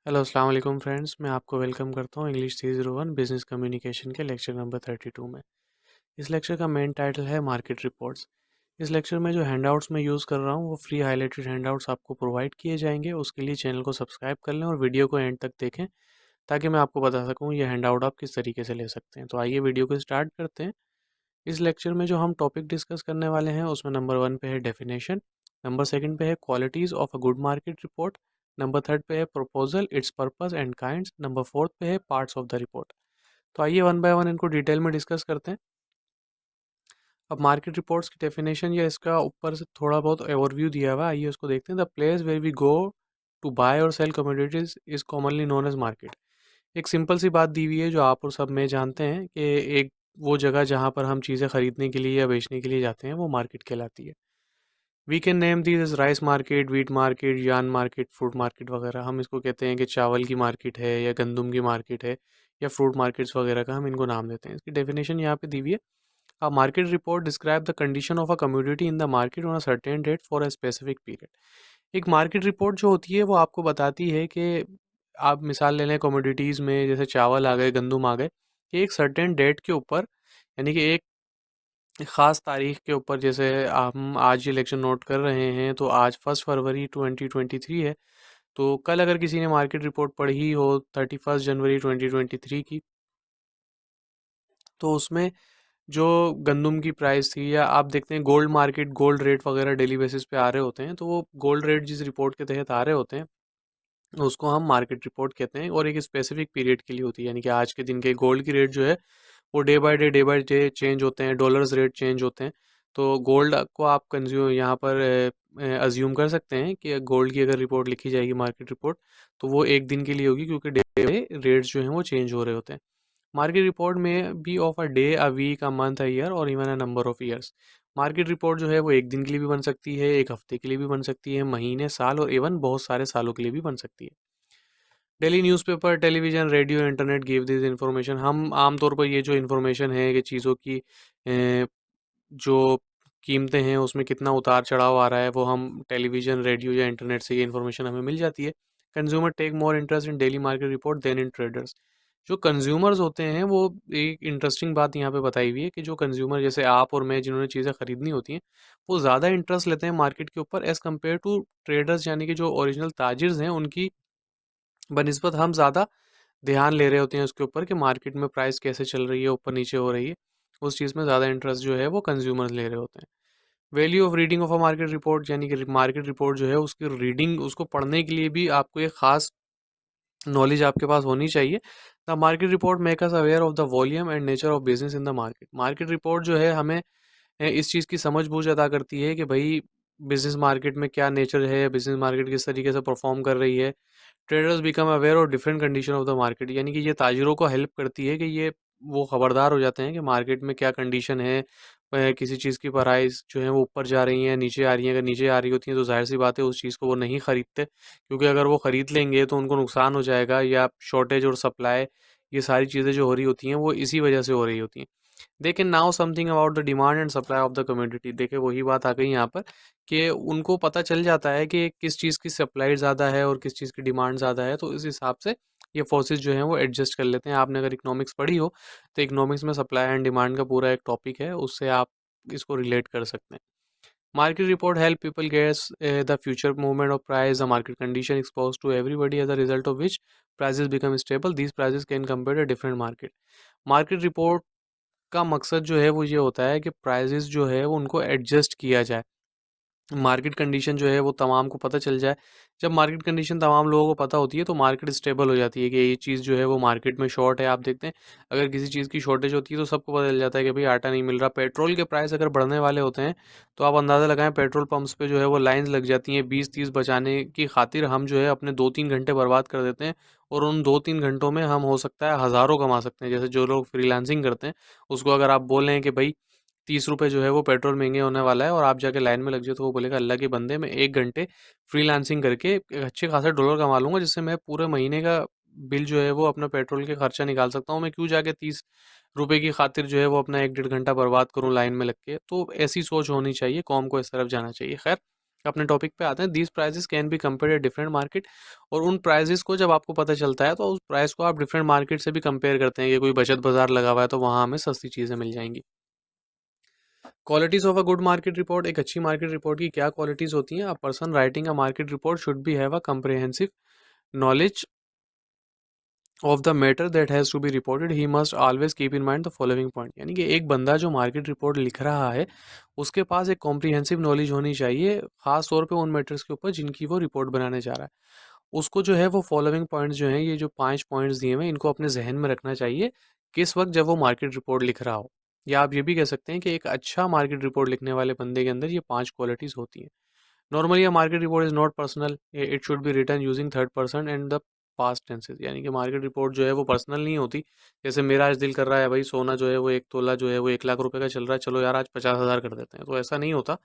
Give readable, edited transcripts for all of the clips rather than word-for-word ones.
Hello अस्सलाम वालेकुम friends, मैं आपको वेलकम करता हूँ इंग्लिश 301 बिजनेस कम्युनिकेशन के लेक्चर नंबर 32 में। इस लेक्चर का मेन टाइटल है मार्केट रिपोर्ट्स। इस लेक्चर में जो हैंडआउट्स मैं यूज़ कर रहा हूँ वो फ्री हाईलाइटेड हैंडआउट्स आपको प्रोवाइड किए जाएंगे। उसके लिए चैनल को सब्सक्राइब कर लें और वीडियो को एंड तक देखें ताकि मैं आपको बता सकूँ ये हैंडआउट आप किस तरीके से ले सकते हैं। तो आइए वीडियो को स्टार्ट करते हैं। इस लेक्चर में जो हम टॉपिक डिस्कस करने वाले हैं उसमें नंबर 1 पे है डेफिनेशन, नंबर 2 पे है qualities of a good market report, number 3 पे है proposal, it's purpose and kinds, number 4 पे है पार्ट्स ऑफ द रिपोर्ट। तो आइए वन बाय वन इनको डिटेल में डिस्कस करते हैं। अब मार्केट रिपोर्ट्स की डेफिनेशन या इसका ऊपर से थोड़ा बहुत ओवरव्यू दिया हुआ है, आइए उसको देखते हैं। The place where we go to buy or sell commodities is commonly known as market. एक सिंपल सी बात दी हुई है जो आप और सब में जानते हैं कि एक वो जगह जहाँ पर हम चीज़ें खरीदने के लिए या बेचने के लिए जाते हैं वो मार्केट कहलाती है। We can name this as rice market, wheat market, yarn market, fruit market वगैरह। हम इसको कहते हैं कि चावल की मार्केट है या गंदम की मार्केट है या फ्रूट मार्केट्स वगैरह का हम इनको नाम देते हैं। इसकी डेफिनेशन यहाँ पे दी हुई है। A market report describe the condition of a commodity in the market on a certain date for a specific period. एक मार्केट रिपोर्ट जो होती है वो आपको बताती है कि आप मिसाल ले लें कमोडिटीज़ में, जैसे चावल आ गए, गंदम आ गए, कि एक सर्टेन डेट के ऊपर, यानी कि एक ख़ास तारीख के ऊपर, जैसे हम आज ये इलेक्शन नोट कर रहे हैं तो आज 1 फरवरी 2023 है। तो कल अगर किसी ने मार्केट रिपोर्ट पढ़ी हो 31 जनवरी 2023 की, तो उसमें जो गंदम की प्राइस थी, या आप देखते हैं गोल्ड मार्केट, गोल्ड रेट वगैरह डेली बेसिस पे आ रहे होते हैं, तो वो गोल्ड रेट जिस रिपोर्ट के तहत आ रहे होते हैं उसको हम मार्केट रिपोर्ट कहते हैं, और एक स्पेसिफिक पीरियड के लिए होती है। यानी कि आज के दिन के गोल्ड की रेट जो है वो डे बाय डे चेंज होते हैं, डॉलर्स रेट चेंज होते हैं। तो गोल्ड को आप कंज्यूम यहाँ पर अज्यूम कर सकते हैं कि गोल्ड की अगर रिपोर्ट लिखी जाएगी मार्केट रिपोर्ट, तो वो एक दिन के लिए होगी, क्योंकि डे रेट्स जो हैं वो चेंज हो रहे होते हैं। मार्केट रिपोर्ट में be of a day, a week, a month, a year or even a number of years. Market report जो है वो एक दिन के लिए भी बन सकती है, एक हफ्ते के लिए भी बन सकती है, महीने, साल और इवन बहुत सारे सालों के लिए भी बन सकती है। Daily newspaper, television, radio, internet give this information. हम आमतौर पर ये जो इन्फॉर्मेशन है कि चीज़ों की जो कीमतें हैं उसमें कितना उतार चढ़ाव आ रहा है, वो हम टेलीविज़न, रेडियो या इंटरनेट से ये इन्फॉर्मेशन हमें मिल जाती है। Consumer take more interest in daily market report then in traders. जो कंज्यूमर्स होते हैं वो, एक इंटरेस्टिंग बात यहाँ पे बताई हुई है कि जो कंज्यूमर जैसे आप और मैं, जिन्होंने चीज़ें खरीदनी होती हैं, वो ज़्यादा इंटरेस्ट लेते हैं मार्केट के ऊपर एज़ कम्पेयर टू ट्रेडर्स, यानी कि जो ओरिजिनल ताजिर्स हैं उनकी बनिस्बत हम ज़्यादा ध्यान ले रहे होते हैं उसके ऊपर कि मार्केट में प्राइस कैसे चल रही है, ऊपर नीचे हो रही है। उस चीज़ में ज़्यादा इंटरेस्ट जो है वो कंज्यूमर्स ले रहे होते हैं। Value of reading of a market report, यानी कि मार्केट रिपोर्ट जो है उसकी रीडिंग, उसको पढ़ने के लिए भी आपको एक ख़ास नॉलेज आपके पास होनी चाहिए। The market report make us aware of the volume and nature of business in the market. Market report जो है हमें इस चीज़ की समझ-बूझ अदा करती है कि भई बिज़नेस मार्केट में क्या नेचर है, बिज़नेस मार्केट किस तरीके से परफ़ॉर्म कर रही है। Traders become aware of different condition of the market, यानी कि ये ताजिरों को हेल्प करती है कि ये वो खबरदार हो जाते हैं कि मार्केट में क्या कंडीशन है। किसी चीज़ की प्राइस जो है वो ऊपर जा रही है, नीचे आ रही है। अगर नीचे आ रही होती हैं तो ज़ाहिर सी बात है उस चीज़ को वो नहीं खरीदते, क्योंकि अगर वो खरीद लेंगे तो उनको नुकसान हो जाएगा, या शॉर्टेज और सप्लाई, ये सारी चीज़ें जो हो रही होती हैं वो इसी वजह से हो रही होती हैं। They can now something about the demand and supply of the commodity. देखिए वही बात आ गई यहाँ पर कि उनको पता चल जाता है कि किस चीज़ की सप्लाई ज़्यादा है और किस चीज़ की डिमांड ज़्यादा है, तो इस हिसाब से ये फोर्सेस जो हैं वो एडजस्ट कर लेते हैं। आपने अगर इकोनॉमिक्स पढ़ी हो तो इकोनॉमिक्स में सप्लाई एंड डिमांड का पूरा एक टॉपिक है, उससे आप इसको रिलेट कर सकते हैं। Market report help people guess the future movement of price, the market condition expose to everybody as a result of which prices become stable, these prices can compare to different market. Market report का मकसद जो है वो ये होता है कि prices जो है वो उनको एडजस्ट किया जाए, मार्केट कंडीशन जो है वो तमाम को पता चल जाए। जब मार्केट कंडीशन तमाम लोगों को पता होती है तो मार्केट स्टेबल हो जाती है कि ये चीज़ जो है वो मार्केट में शॉर्ट है। आप देखते हैं अगर किसी चीज़ की शॉर्टेज होती है तो सबको पता चल जाता है कि भाई आटा नहीं मिल रहा। पेट्रोल के प्राइस अगर बढ़ने वाले होते हैं तो आप अंदाज़ा लगाएं, पेट्रोल पंप्स पे जो है वो लाइन्स लग जाती हैं। 20-30 बचाने की खातिर हम जो है अपने 2-3 घंटे बर्बाद कर देते हैं, और उन 2-3 घंटों में हम हो सकता है हज़ारों कमा सकते हैं। जैसे जो लोग फ्रीलांसिंग करते हैं, उसको अगर आप बोलें कि भाई 30 रुपये जो है वो पेट्रोल महंगे होने वाला है और आप जाके लाइन में लग जाओ, तो वो बोलेगा अल्लाह के बंदे, मैं 1 घंटे फ्रीलांसिंग करके एक अच्छे खासे डॉलर कमा लूँगा, जिससे मैं पूरे महीने का बिल जो है वो अपना पेट्रोल के खर्चा निकाल सकता हूँ। मैं क्यों जाके 30 रुपये की खातिर जो है वो अपना 1 डेढ़ घंटा बर्बाद करूँ लाइन में लग के। तो ऐसी सोच होनी चाहिए, कौम को इस तरफ जाना चाहिए। खैर, अपने टॉपिक पे आते हैं। These prices can be compare at different market, और उन प्राइजेस को जब आपको पता चलता है तो उस प्राइस को आप डिफरेंट मार्केट से भी कंपेयर करते हैं कि कोई बचत बाजार लगा हुआ है तो वहाँ हमें सस्ती चीज़ें मिल जाएंगी। Qualities of a good market report, एक अच्छी मार्केट रिपोर्ट की क्या क्वालिटीज होती हैं? A person writing a market report should be have a comprehensive knowledge of the matter that has to be reported, he must always keep in mind the following point. यानी कि एक बंदा जो market report लिख रहा है उसके पास एक कॉम्प्रिहेंसिव नॉलेज होनी चाहिए, खास तौर पे उन मैटर्स के ऊपर जिनकी वो रिपोर्ट बनाने जा रहा है। उसको जो है वो फॉलोइंग पॉइंट्स जो हैं, ये जो 5 पॉइंट्स दिए हुए हैं, इनको अपने ज़हन में रखना चाहिए किस वक़्त जब वो मार्केट रिपोर्ट लिख रहा हो। या आप ये भी कह सकते हैं कि एक अच्छा मार्केट रिपोर्ट लिखने वाले बंदे के अंदर ये 5 क्वालिटीज़ होती हैं। Normally a market report is not personal, it should be written using third person and the past tenses. यानी कि मार्केट रिपोर्ट जो है वो पर्सनल नहीं होती। जैसे मेरा आज दिल कर रहा है भाई सोना जो है वो 1 तोला जो है वो 1 लाख रुपए का चल रहा है, चलो यार आज 50,000 कर देते हैं, तो ऐसा नहीं होता।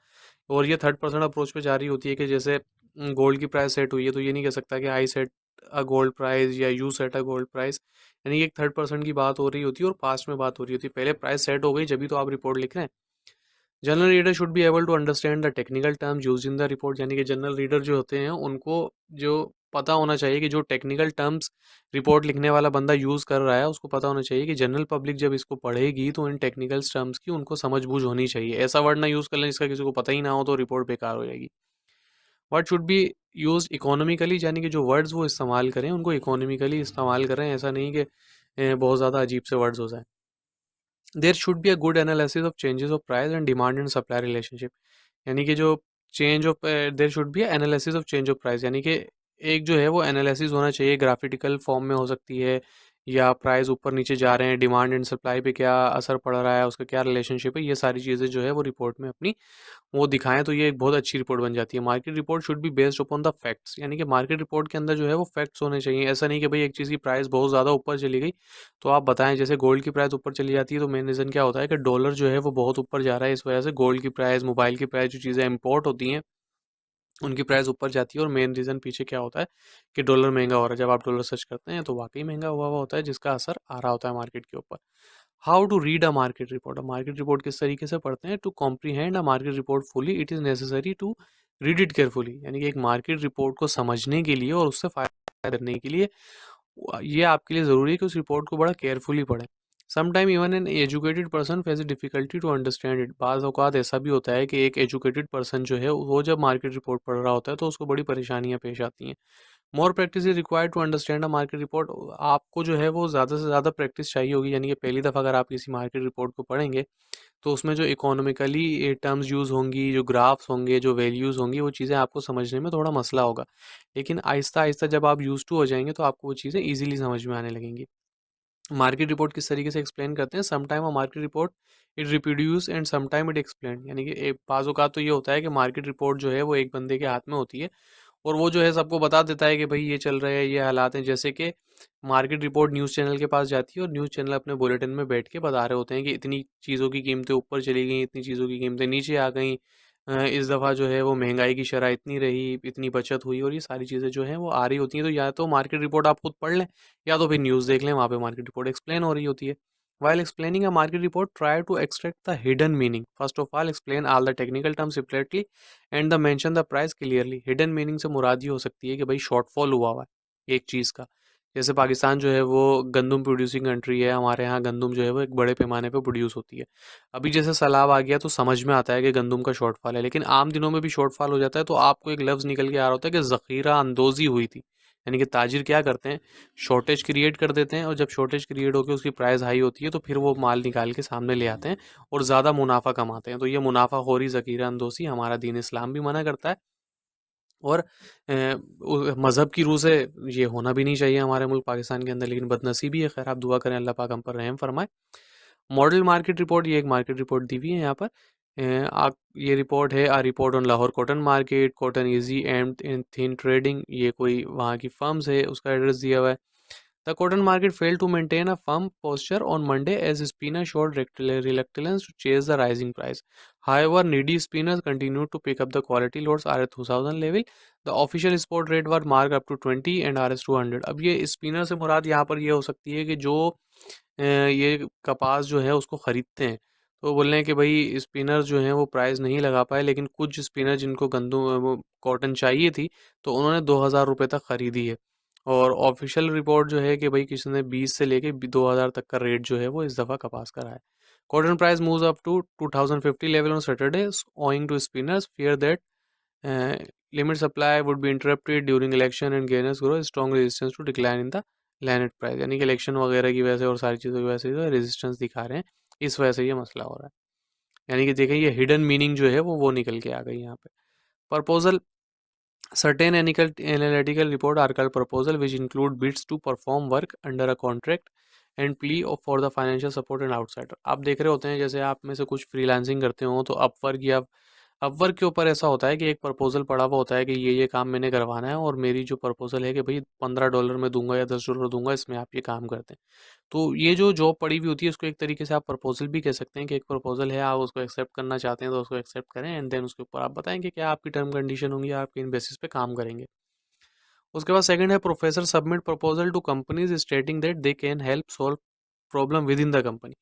और ये थर्ड पर्सन अप्रोच पे जारी होती है कि जैसे गोल्ड की प्राइस सेट हुई है तो ये नहीं कह सकता कि आई सेट अ गोल्ड प्राइस या you set a gold price. यानी कि एक थर्ड पर्सन की बात हो रही होती है और पास्ट में बात हो रही होती है। पहले प्राइस सेट हो गई जब भी तो आप रिपोर्ट लिख रहे हैं। General reader should be able to understand the technical terms use in the report. यानी कि जनरल रीडर जो होते हैं उनको जो पता होना चाहिए कि जो टेक्निकल टर्म्स रिपोर्ट लिखने वाला बंदा यूज़ कर रहा है उसको पता होना चाहिए कि जनरल पब्लिक जब इसको पढ़ेगी तो इन टेक्निकल टर्म्स की उनको समझ-बूझ होनी चाहिए। ऐसा वर्ड ना यूज़ कर लें जिसका किसी को पता ही ना हो तो रिपोर्ट बेकार हो जाएगी। Word should be used economically, यानी कि जो वर्ड्स वो इस्तेमाल करें उनको इकोनॉमिकली इस्तेमाल करें, ऐसा नहीं कि बहुत ज़्यादा अजीब से वर्ड्स हो जाएँ। There should be a good analysis of changes of price and demand and supply relationship. यानी कि जो change of there should be analysis of change of price, यानी कि एक जो है वो एनालिसिस होना चाहिए, ग्राफिकल फॉर्म में हो सकती है या प्राइस ऊपर नीचे जा रहे हैं, डिमांड एंड सप्लाई पे क्या असर पड़ रहा है, उसका क्या रिलेशनशिप है, ये सारी चीज़ें जो है वो रिपोर्ट में अपनी वो दिखाएं तो ये एक बहुत अच्छी रिपोर्ट बन जाती है। Market report should be based upon the facts, यानी कि मार्केट रिपोर्ट के अंदर जो है वो फैक्ट्स होने चाहिए। ऐसा नहीं कि भाई एक चीज़ की प्राइस बहुत ज़्यादा ऊपर चली गई तो आप बताएं, जैसे गोल्ड की प्राइस ऊपर चली जाती है तो मेन रीज़न क्या होता है कि डॉलर जो है वो बहुत ऊपर जा रहा है, इस वजह से गोल्ड की प्राइस, मोबाइल की प्राइस, जो चीज़ें इंपोर्ट होती हैं उनकी प्राइस ऊपर जाती है। और मेन रीज़न पीछे क्या होता है कि डॉलर महंगा हो रहा है। जब आप डॉलर सर्च करते हैं तो वाकई महंगा हुआ होता है जिसका असर आ रहा होता है मार्केट के ऊपर। How to read a market report, a market report किस तरीके से पढ़ते हैं? To comprehend a market report fully it is necessary to read it carefully. यानी कि एक मार्केट रिपोर्ट को समझने के लिए और उससे फ़ायदा करने के लिए ये आपके लिए ज़रूरी है कि उस रिपोर्ट को बड़ा केयरफुली पढ़ें। Sometime even an educated person face difficulty to understand it. बाज़ औक़ात ऐसा भी होता है कि एक एजुकेटेड पर्सन जो है वो जब मार्केट रिपोर्ट पढ़ रहा होता है तो उसको बड़ी परेशानियाँ पेश आती हैं। More practice is required to understand a market report. आपको जो है वो ज़्यादा से ज़्यादा प्रैक्टिस चाहिए होगी। यानी कि पहली दफ़ा अगर आप किसी मार्केट रिपोर्ट को पढ़ेंगे तो उसमें जो इकोनॉमिकली टर्म्स यूज़ होंगी, जो ग्राफ्स होंगे, जो वैल्यूज़ होंगी, वो चीज़ें आपको समझने में थोड़ा मसला होगा। लेकिन आहिस्ता-आहिस्ता जब आप यूज़्ड टू हो जाएँगे तो आपको वो चीज़ें ईज़िली समझ में आने लगेंगी। मार्केट रिपोर्ट किस तरीके से एक्सप्लेन करते हैं? Some time a market report it reproduce and some time it explain. यानी कि एक बाज़ औक़ात तो ये होता है कि मार्केट रिपोर्ट जो है वो एक बंदे के हाथ में होती है और वो जो है सबको बता देता है कि भाई ये चल रहा है, ये हालात हैं। जैसे कि मार्केट रिपोर्ट न्यूज़ चैनल के पास जाती है और न्यूज़ चैनल अपने बुलेटिन में बैठ के बता रहे होते हैं कि इतनी चीज़ों की कीमतें ऊपर चली गई, इतनी चीज़ों की कीमतें नीचे आ गई, इस दफ़ा जो है वो महंगाई की शरह इतनी रही, इतनी बचत हुई, और ये सारी चीज़ें जो हैं वो आ रही होती हैं। तो या तो मार्केट रिपोर्ट आप खुद पढ़ लें या तो फिर न्यूज़ देख लें, वहाँ पे मार्केट रिपोर्ट एक्सप्लेन हो रही होती है। While explaining a market report, try to extract the hidden meaning. First of all, explain all the technical terms separately and the mention the price clearly. Hidden meaning से मुराद ये हो सकती है कि भाई शॉर्टफॉल हुआ हुआ है एक चीज़ का। जैसे पाकिस्तान जो है वो गंदम प्रोड्यूसिंग कंट्री है, हमारे यहाँ गंदम जो है वो एक बड़े पैमाने पे प्रोड्यूस होती है। अभी जैसे सैलाब आ गया तो समझ में आता है कि गंदम का शॉर्टफॉल है, लेकिन आम दिनों में भी शॉर्टफॉल हो जाता है तो आपको एक लफ्ज़ निकल के आ रहा होता है कि ज़ख़ीरा अंदोज़ी हुई थी। यानी कि ताजिर क्या करते हैं, शॉर्टेज क्रिएट कर देते हैं और जब शॉर्टेज क्रिएट होकर उसकी प्राइस हाई होती है तो फिर वो माल निकाल के सामने ले आते हैं और ज़्यादा मुनाफा कमाते हैं। तो ये मुनाफाखोरी, ज़ख़ीरा अंदोज़ी हमारा दीन इस्लाम भी मना करता है और मज़हब की रूह से ये होना भी नहीं चाहिए हमारे मुल्क पाकिस्तान के अंदर, लेकिन बदनसीबी है। खैर आप दुआ करें अल्लाह पाक हम पर रहम फरमाए। मॉडल मार्केट रिपोर्ट, ये एक मार्केट रिपोर्ट दी हुई है यहाँ पर। आप ये रिपोर्ट है a report on Lahore cotton market, cotton easy and in thin trading, ये कोई वहाँ की फर्म्स है उसका एड्रेस दिया हुआ है। The cotton market failed to maintain a firm posture on Monday as spinners showed reluctance to chase the rising price. However, needy spinners continued to pick up the quality lots RS 2000 level. The official spot rate were marked up to 20 and RS 200. अब ये spinner से मुराद यहाँ पर ये हो सकती है कि जो ये कपास जो है उसको ख़रीदते हैं। तो बोल रहे हैं कि भाई स्पिनर जो हैं वो प्राइस नहीं लगा पाए, लेकिन कुछ स्पिनर जिनको गंदम वो कॉटन चाहिए थी, तो उन्होंने 2,000 रुपये तक खरीदी है। और ऑफिशियल रिपोर्ट जो है कि भाई किसी ने 20 से लेके 2,000 तक का रेट जो है वो इस दफ़ा कपास का रहा है। Cotton price moves up to 2050 level on Saturday, owing to spinners fear that limit supply would be interrupted during election and gainers grow strong resistance to decline in the लैनेट प्राइस। यानी कि इलेक्शन वगैरह की वजह से और सारी चीज़ों की वजह से जो रेजिस्टेंस दिखा रहे हैं, इस वजह से ये मसला हो रहा है। यानी कि देखें ये हिडन मीनिंग जो है वो निकल के आ गई यहाँ पे। Proposal certain analytical report are called proposal which include bids to perform work under a contract and plea for the financial support and outsider। आप देख रहे होते हैं जैसे आप में से कुछ फ्रीलांसिंग करते हो तो अपवर्क या अपवर्क के ऊपर ऐसा होता है कि एक प्रपोजल पड़ा हुआ होता है कि ये काम मैंने करवाना है और मेरी जो प्रपोजल है कि भाई $15 में दूंगा या $10 दूंगा, इसमें आप ये काम करते हैं। तो ये जो जॉब पड़ी हुई होती है उसको एक तरीके से आप प्रपोजल भी कह सकते हैं कि एक प्रपोजल है, आप उसको एक्सेप्ट करना चाहते हैं तो उसको एक्सेप्ट करें एंड देन उसके ऊपर आप बताएं कि क्या आपकी टर्म कंडीशन होंगी, आप किन बेसिस पे काम करेंगे। उसके बाद सेकंड है professor submit proposal to companies stating that they can help solve problem within the company.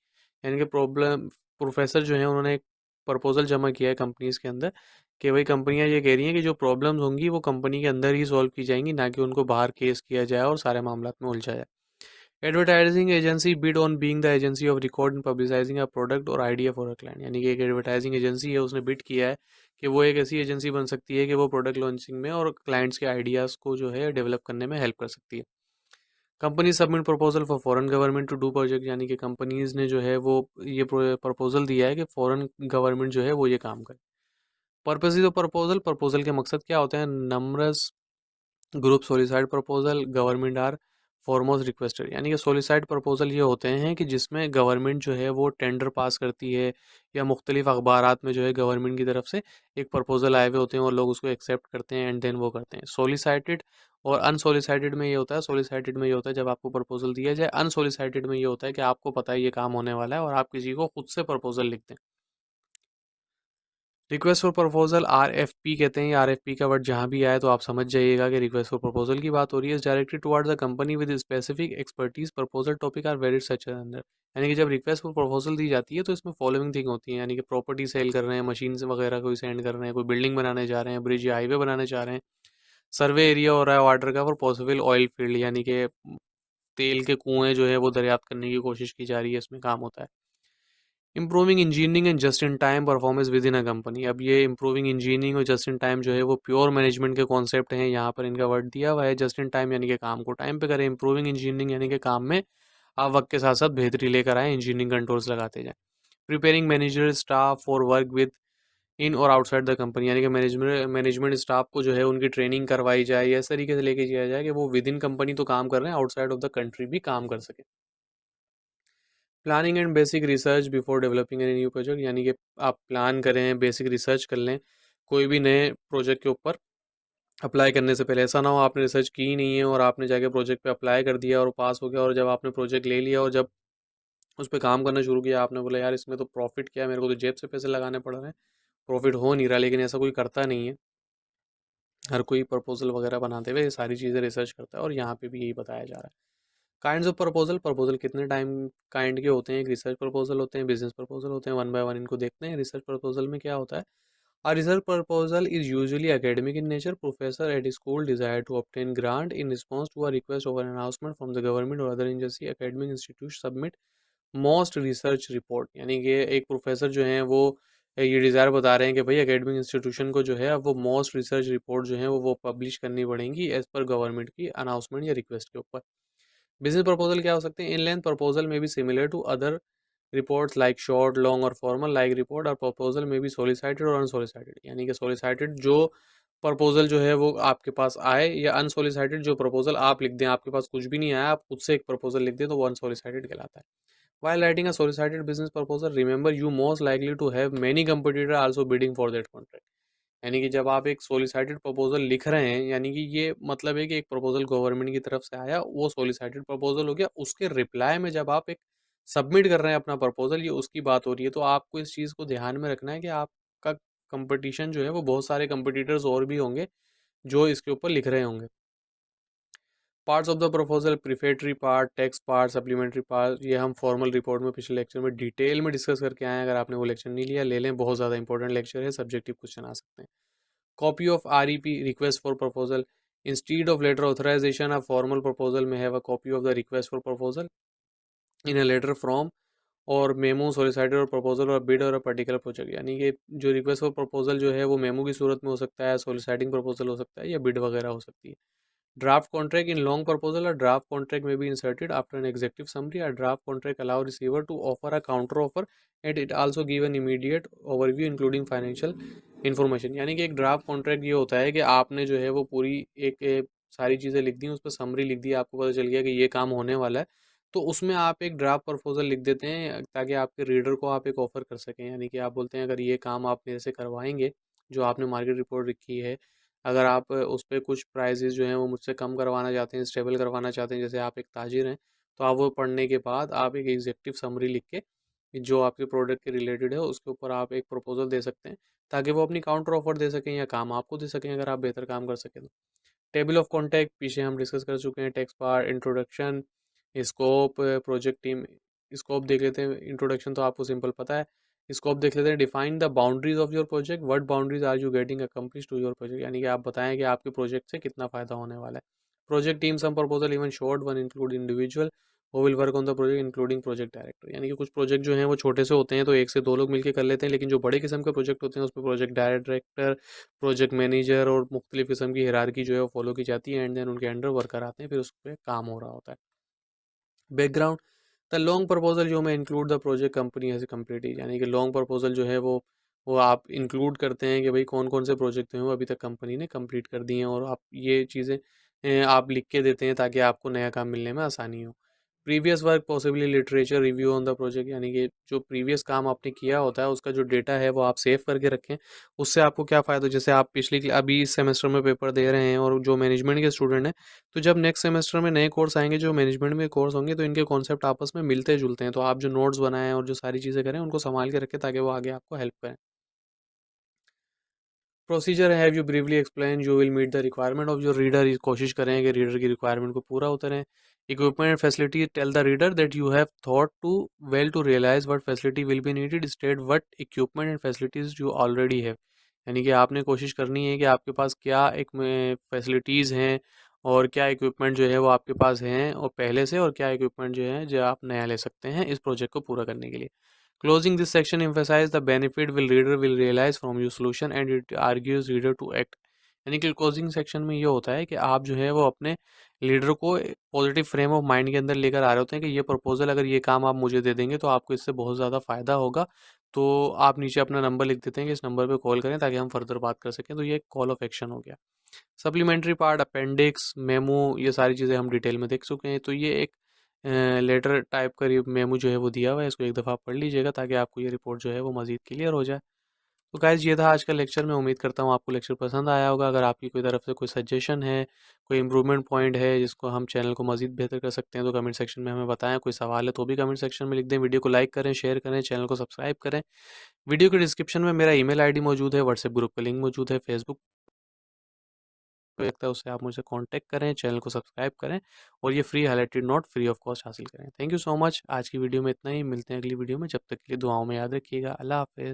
यानी कि प्रॉब्लम प्रोफेसर जो है उन्होंने एक प्रपोजल जमा किया है कंपनीज के अंदर कि भाई कंपनियां ये कह रही हैं कि जो प्रॉब्लम्स होंगी वो कंपनी के अंदर ही सॉल्व की जाएंगी, ना कि उनको बाहर केस किया जाए और सारे मामला में उलझा जाए। Advertising agency bid on being the agency of record in पब्लिसाइजिंग a product और आइडिया फॉर अ क्लाइंट। यानी कि एक एडवर्टाइजिंग एजेंसी है, उसने बिड किया है कि वो एक ऐसी एजेंसी बन सकती है कि वो प्रोडक्ट लॉन्चिंग में और क्लाइंट्स के आइडियाज़ को जो है डेवलप करने में हेल्प कर सकती है। Company submit proposal for foreign government to do project. यानी कि कंपनीज ने जो है वो ये प्रपोजल दिया है कि फॉरेन गवर्नमेंट जो है वो ये काम करे। पर्पस ऑफ प्रपोजल, प्रपोजल के मकसद क्या होते हैं? Numbers group solicited proposal government are foremost requested. यानी कि सोलिसाइड प्रपोजल ये होते हैं कि जिसमें गवर्नमेंट जो है वो टेंडर पास करती है या मुख्तलिफ अखबारात में जो है गवर्नमेंट की तरफ से एक प्रपोजल आए हुए होते हैं और लोग उसको एक्सेप्ट करते हैं एंड देन वो करते हैं। सोलिसाइटेड और अनसोलिसाइटेड में ये होता है, सोलिसाइटेड में ये होता है जब आपको प्रपोजल दिया जाए, अनसोलिसाइटेड में ये होता है कि आपको पता है ये काम होने वाला है और आप किसी को खुद से प्रपोजल लिखते हैं। रिक्वेस्ट फॉर प्रपोजल आरएफपी कहते हैं। आरएफपी का वर्ड जहाँ भी आए तो आप समझ जाइएगा कि रिक्वेस्ट फॉर प्रपोजल की बात हो रही है। Directed towards the company with specific expertise proposal topic are very such अंदर। यानी कि जब रिक्वेस्ट फॉर प्रपोजल दी जाती है तो इसमें फॉलोइंग थिंग होती है, यानी कि प्रॉपर्टी सेल कर रहे हैं, मशीन वगैरह कोई सेंड कर रहे हैं, कोई बिल्डिंग बनाने जा रहे हैं, ब्रिज या हाईवे बनाने जा रहे हैं, सर्वे एरिया हो रहा है वाटर का, और पॉसिबल ऑयल फील्ड यानी कि तेल के कुएं जो है वो दरियाफ्त करने की कोशिश की जा रही है, इसमें काम होता है। Improving engineering and just in time performance with in a company. अब ये इम्प्रूविंग इंजीनियरिंग और जस्ट इन टाइम जो है वो प्योर मैनेजमेंट के कॉन्सेप्ट हैं, यहाँ पर इनका वर्ड दिया हुआ है। जस्ट इन टाइम यानी कि काम को टाइम पे करें, इम्प्रूविंग इंजीनियरिंग यानी कि काम में आप वक्त के साथ साथ बेहतरी लेकर आए, इंजीनियरिंग कंट्रोल्स लगाते जाएं। Preparing manager staff for work with in और आउटसाइड द कंपनी। यानी कि मैनेजमेंट स्टाफ को जो है उनकी ट्रेनिंग करवाई जाए या इस तरीके से लेके जाया जाए कि वो विद इन कंपनी तो काम कर रहे हैं, आउटसाइड ऑफ द कंट्री भी काम कर सके। Planning and basic research before developing any new project. यानी कि आप प्लान करें, बेसिक रिसर्च कर लें कोई भी नए प्रोजेक्ट के ऊपर अप्लाई करने से पहले। ऐसा ना हो आपने रिसर्च की ही नहीं है और आपने जाके प्रोजेक्ट पे अप्लाई कर दिया और पास हो गया, और जब आपने प्रोजेक्ट ले लिया और जब उस पर काम करना शुरू किया आपने बोला यार इसमें तो प्रॉफिट क्या है, मेरे को तो जेब से पैसे लगाने पड़ रहे हैं, प्रॉफिट हो नहीं रहा। लेकिन ऐसा कोई करता नहीं है। हर कोई प्रपोजल वगैरह बनाते हुए ये सारी चीज़ें रिसर्च करता है और यहाँ पे भी यही बताया जा रहा है। काइंड्स ऑफ प्रपोजल, प्रपोजल कितने टाइम काइंड के होते हैं? एक रिसर्च प्रपोजल होते हैं, बिजनेस प्रपोजल होते हैं। वन बाय वन इनको देखते हैं। रिसर्च प्रपोजल में क्या होता है? A research proposal is usually academic in nature. Professor at a school desire to obtain grant in response to a request or an announcement from the government or other agency. Academic institute submit most research report। यानी कि एक professor जो हैं वो ये desire बता रहे हैं कि भाई एकेडमिक इंस्टीट्यूशन को जो है अब वो मोस्ट रिसर्च रिपोर्ट जो है वो पब्लिश करनी पड़ेंगी एज पर गवर्नमेंट की अनाउंसमेंट या रिक्वेस्ट के ऊपर। बिजनेस प्रपोजल क्या हो सकते हैं? इन लेंथ प्रपोजल में भी similar to other reports like short long और फॉर्मल लाइक रिपोर्ट और प्रपोजल में भी सोलिसाइटेड और अनसोलिसाइटेड। यानी कि सोलिसाइटेड जो प्रपोजल जो है वो आपके पास आए, या अनसोलिसाइटेड जो प्रपोजल आप लिख दें, आपके पास कुछ भी नहीं आया आप खुद से एक प्रपोजल लिख दें तो वो अनसोलिसाइटेड कहलाता है। While writing a solicited business proposal, remember you most likely to have many competitor also bidding for that contract। यानी कि जब आप एक सोलिसाइटेड प्रपोजल लिख रहे हैं, यानी कि ये मतलब है कि एक प्रपोजल गवर्नमेंट की तरफ से आया, वो सोलिसाइटेड प्रपोजल हो गया, उसके रिप्लाई में जब आप एक सबमिट कर रहे हैं अपना प्रपोजल, ये उसकी बात हो रही है। तो आपको इस चीज़ को ध्यान में रखना है कि आपका कंपटीशन जो है वो बहुत सारे कंपटीटर्स और भी होंगे जो इसके ऊपर लिख रहे होंगे। Parts of the proposal, prefatory part, text part, supplementary part, ये हम फॉर्मल रिपोर्ट में पिछले लेक्चर में डिटेल में डिस्कस करके आए हैं। अगर आपने वो लेक्चर नहीं लिया, ले लें, बहुत ज़्यादा इंपॉर्टेंट लेक्चर है, सब्जेक्टिव क्वेश्चन आ सकते हैं। Copy of REP, request for proposal, instead of letter authorization a formal proposal may have a copy of the request for proposal in a letter from or memo solicited or proposal और bid और a particular project. यानी कि जो request for proposal जो है वो memo की सूरत में हो सकता है, सोलिसाइटिंग प्रपोजल हो सकता है, या बिड वगैरह हो सकती है। Draft contract in long proposal, और draft contract may be inserted after an executive summary. और draft contract allow receiver to offer a counter offer and it also give an immediate overview including financial information. यानी कि एक draft contract ये होता है कि आपने जो है वो पूरी एक सारी चीज़ें लिख दी, उस पर समरी लिख दी, आपको पता चल गया कि ये काम होने वाला है, तो उसमें आप एक ड्राफ्ट प्रपोजल लिख देते हैं ताकि आपके रीडर को आप एक ऑफर कर सकें। यानी कि आप बोलते हैं अगर ये काम आप मेरे से करवाएंगे, जो आपने मार्केट रिपोर्ट लिखी है, अगर आप उस पे कुछ प्राइसेस जो हैं वो मुझसे कम करवाना चाहते हैं, स्टेबल करवाना चाहते हैं, जैसे आप एक ताजिर हैं, तो आप वो पढ़ने के बाद आप एक एग्जेक्टिव समरी लिख के जो आपके प्रोडक्ट के रिलेटेड है उसके ऊपर आप एक प्रपोजल दे सकते हैं, ताकि वो अपनी काउंटर ऑफर दे सकें या काम आपको दे सकें अगर आप बेहतर काम कर सकें तो। टेबल ऑफ कॉन्टैक्ट पीछे हम डिस्कस कर चुके हैं। Text part, introduction, scope, project team. Scope देख लेते हैं, इंट्रोडक्शन तो आपको सिंपल पता है। स्कोप देख लेते हैं, define the boundaries of your project, what boundaries are you getting accomplish to your project. यानी कि आप बताएं कि आपके प्रोजेक्ट से कितना फ़ायदा होने वाला है। Project team, some proposal even short one include individual who will work on the project including project director. यानी कि कुछ प्रोजेक्ट जो हैं वो छोटे से होते हैं तो एक से दो लोग मिलकर कर लेते हैं, लेकिन जो बड़े किस्म के प्रोजेक्ट होते हैं उस पर प्रोजेक्ट डायरेक्टर, प्रोजेक्ट मैनेजर और मुख्तलिफ किस्म की हिरारकी जो है वो फॉलो की जाती है, एंड देन उनके अंडर वर्कर आते हैं, फिर उस पर काम हो रहा होता है। बैकग्राउंड, द लॉन्ग प्रपोजल जो में include the project company has completed. यानी कि लॉन्ग प्रपोजल जो है वो आप इंक्लूड करते हैं कि भाई कौन कौन से प्रोजेक्ट हैं वो अभी तक कंपनी ने कंप्लीट कर दिए हैं, और आप ये चीज़ें आप लिख के देते हैं ताकि आपको नया काम मिलने में आसानी हो। Previous work, possibly literature review on the project. यानी कि जो प्रीवियस काम आपने किया होता है उसका जो डेटा है वो आप सेव करके रखें। उससे आपको क्या फ़ायदा, जैसे आप अभी इस सेमेस्टर में पेपर दे रहे हैं और जो मैनेजमेंट के स्टूडेंट हैं, तो जब नेक्स्ट सेमेस्टर में नए कोर्स आएंगे जो मैनेजमेंट में कोर्स होंगे तो इनके कॉन्सेप्ट आपस में मिलते जुलते हैं, तो आप जो नोट्स बनाएं और जो सारी चीज़ें करें उनको संभाल के रखें ताकि वो आगे आपको हेल्प करें। Procedure, have you briefly explain you will meet the requirement of your reader. कोशिश करें कि रीडर की रिक्वायरमेंट को पूरा उतरें। Equipment and facility, tell the reader that you have thought to well to realise what facility will be needed, state what equipment and facilities you already have. यानी कि आपने कोशिश करनी है कि आपके पास क्या एक फैसिलिटीज़ हैं और क्या इक्विपमेंट जो है वो आपके पास हैं और पहले से, और क्या इक्विपमेंट जो है जो आप नया ले सकते हैं इस प्रोजेक्ट को पूरा करने के लिए। Closing this section emphasize the benefit will reader will realize from your solution and it argues reader to act। यानी कि क्लोजिंग सेक्शन में ये होता है कि आप जो है वो अपने लीडर को पॉजिटिव फ्रेम ऑफ माइंड के अंदर लेकर आ रहे होते हैं कि ये प्रपोजल अगर ये काम आप मुझे दे देंगे तो आपको इससे बहुत ज़्यादा फ़ायदा होगा। तो आप नीचे अपना नंबर लिख देते हैं कि इस नंबर पे कॉल करें ताकि हम फर्दर बात कर सकें, तो ये एक कॉल ऑफ एक्शन हो गया। सप्लीमेंट्री पार्ट, अपेंडिक्स, मेमो, ये सारी चीज़ें हम डिटेल में देख चुके हैं। तो ये एक लेटर टाइप का मेमो जो है वो दिया हुआ है, इसको एक दफ़ा आप पढ़ लीजिएगा ताकि आपको ये रिपोर्ट जो है वो मज़ीद क्लियर हो जाए। तो गाइज़ ये था आज का लेक्चर। मैं उम्मीद करता हूँ आपको लेक्चर पसंद आया होगा। अगर आपकी कोई तरफ से कोई सजेशन है, कोई इम्प्रूवमेंट पॉइंट है जिसको हम चैनल को मज़ीद बेहतर कर सकते हैं तो कमेंट सेक्शन में हमें बताएं। कोई सवाल है तो भी कमेंट सेक्शन में लिख दें। वीडियो को लाइक करें, शेयर करें, चैनल को सब्सक्राइब करें। वीडियो के डिस्क्रिप्शन में मेरा ईमेल आईडी मौजूद है, व्हाट्सएप ग्रुप का लिंक मौजूद है, फेसबुक लगता है उससे आप मुझे कांटेक्ट करें, चैनल को सब्सक्राइब करें और ये free highlighted note free of cost हासिल करें। Thank you so much. आज की वीडियो में इतना ही, मिलते हैं अगली वीडियो में। जब तक के लिए दुआओं में याद रखिएगा। अल्लाह हाफ़िज़।